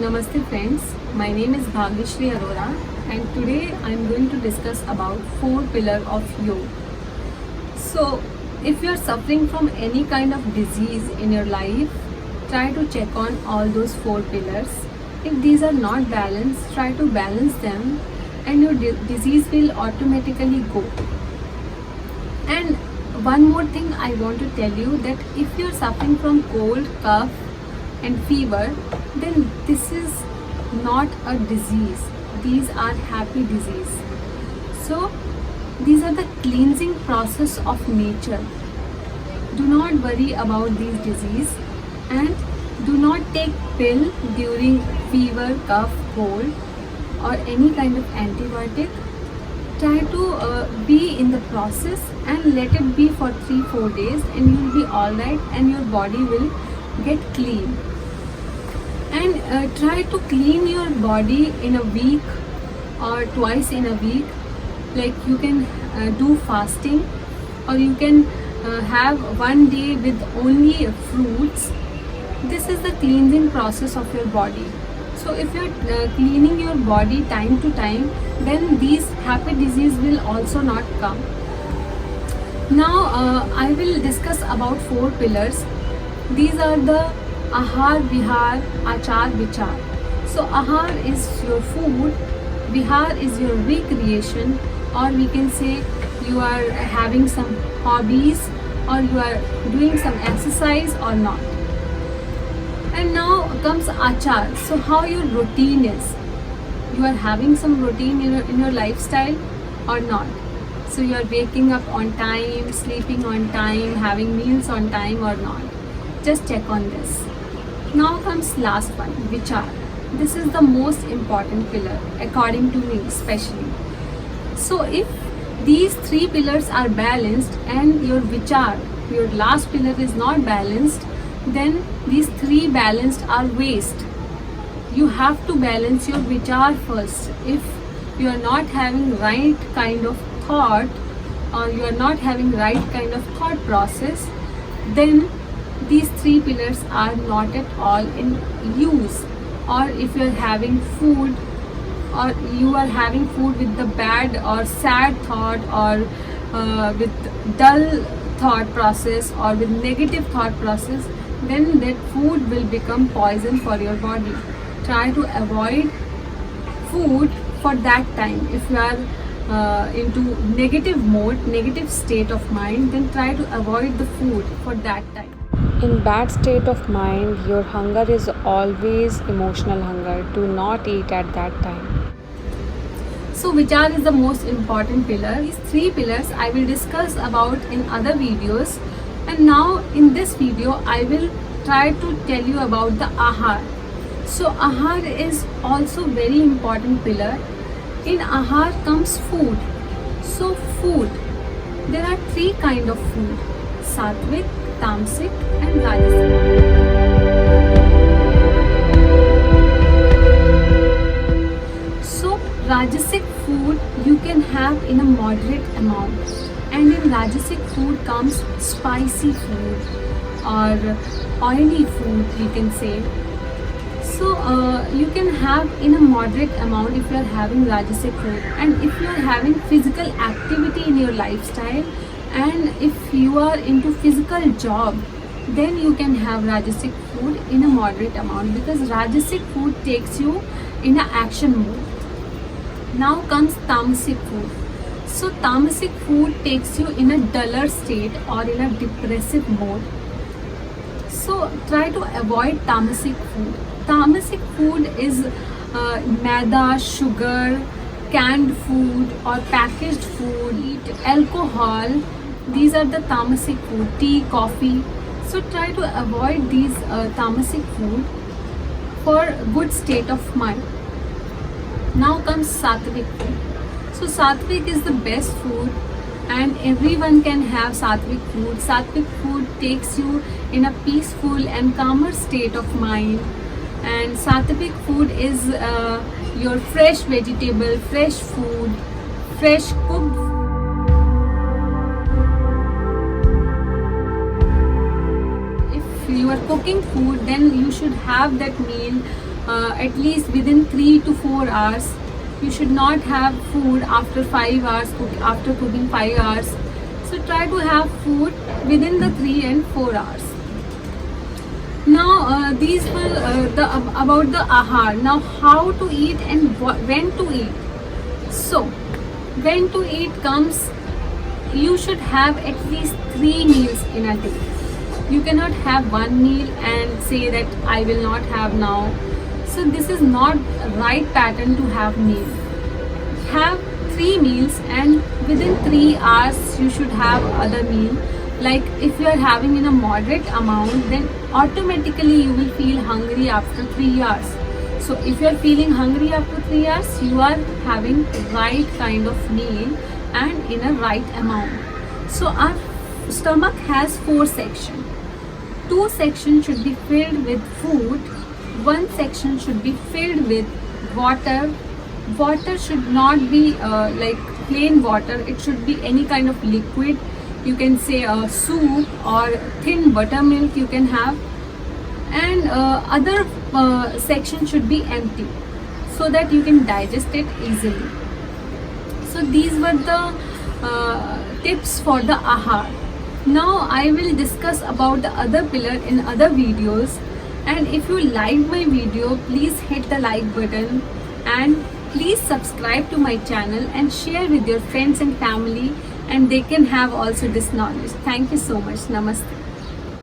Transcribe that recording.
Namaste friends, my name is Bhagyashree Arora and today I am going to discuss about 4 pillars of yoga. So if you are suffering from any kind of disease in your life, try to check on all those 4 pillars. If these are not balanced, try to balance them and your disease will automatically go. And one more thing I want to tell you, that if you are suffering from cold, cough and fever, then this is not a disease. These are happy disease. So these are the cleansing process of nature. Do not worry about these disease and do not take pill during fever, cough, cold or any kind of antibiotic. Try to be in the process and let it be for 3-4 days and you will be alright and your body will get clean. And try to clean your body in a week or twice in a week. Like you can do fasting, or you can have one day with only fruits. This is the cleansing process of your body. So if you are cleaning your body time to time, then these happy disease will also not come. Now I will discuss about 4 pillars. These are the Ahar, Vihar, Achar, Vichar. So Ahar is your food, Vihar is your recreation, or we can say you are having some hobbies or you are doing some exercise or not. And now comes Achar. So how your routine is. You are having some routine in your lifestyle or not. So you are waking up on time, sleeping on time, having meals on time or not. Just check on this. Now comes last one, Vichar. This is the most important pillar according to me especially. So if these 3 pillars are balanced and your Vichar, your last pillar is not balanced, then these 3 balanced are waste. You have to balance your Vichar first. If you are not having right kind of thought or you are not having right kind of thought process, then these 3 pillars are not at all in use. Or if you are having food, or you are having food with the bad or sad thought or with dull thought process or with negative thought process, then that food will become poison for your body. Try to avoid food for that time. If you are into negative mode, negative state of mind, then try to avoid the food for that time. In bad state of mind, your hunger is always emotional hunger. Do not eat at that time. So Vichar is the most important pillar. These 3 pillars I will discuss about in other videos. And now in this video I will try to tell you about the Ahar. So Ahar is also very important pillar. In Ahar comes food. So food, there are 3 kind of food: Sattvic, Tamasic and Rajasic. So Rajasic food you can have in a moderate amount, and in Rajasic food comes spicy food or oily food, you can say. So you can have in a moderate amount if you are having Rajasic food. And if you are having physical activity in your lifestyle, and if you are into physical job, then you can have Rajasic food in a moderate amount, because Rajasic food takes you in an action mode. Now comes Tamasic food. So Tamasic food takes you in a duller state or in a depressive mode. So try to avoid Tamasic food. Tamasic food is maida, sugar, canned food or packaged food, alcohol. These are the Tamasic food, tea, coffee. So try to avoid these Tamasic food for good state of mind. Now comes Sattvic food. So Sattvic is the best food and everyone can have Sattvic food. Sattvic food takes you in a peaceful and calmer state of mind. And Sattvic food is your fresh vegetable, fresh food, fresh cooked food. If you are cooking food, then you should have that meal at least within 3 to 4 hours. You should not have food after 5 hours, after cooking 5 hours. So try to have food within the 3 and 4 hours. Now these were about the ahar. Now how to eat and when to eat. So when to eat comes, you should have at least 3 meals in a day. You cannot have one meal and say that I will not have now. So this is not right pattern to have meal. Have 3 meals and within 3 hours you should have other meal. Like if you are having in a moderate amount, then automatically you will feel hungry after 3 hours. So if you are feeling hungry after 3 hours, you are having right kind of meal and in a right amount. So our stomach has 4 sections. 2 sections should be filled with food. 1 section should be filled with water. Water should not be like plain water. It should be any kind of liquid. You can say a soup or thin buttermilk you can have. And other section should be empty so that you can digest it easily. So these were the tips for the ahar. Now I will discuss about the other pillar in other videos. And if you liked my video, please hit the like button and please subscribe to my channel and share with your friends and family, and they can have also this knowledge. Thank you so much. Namaste.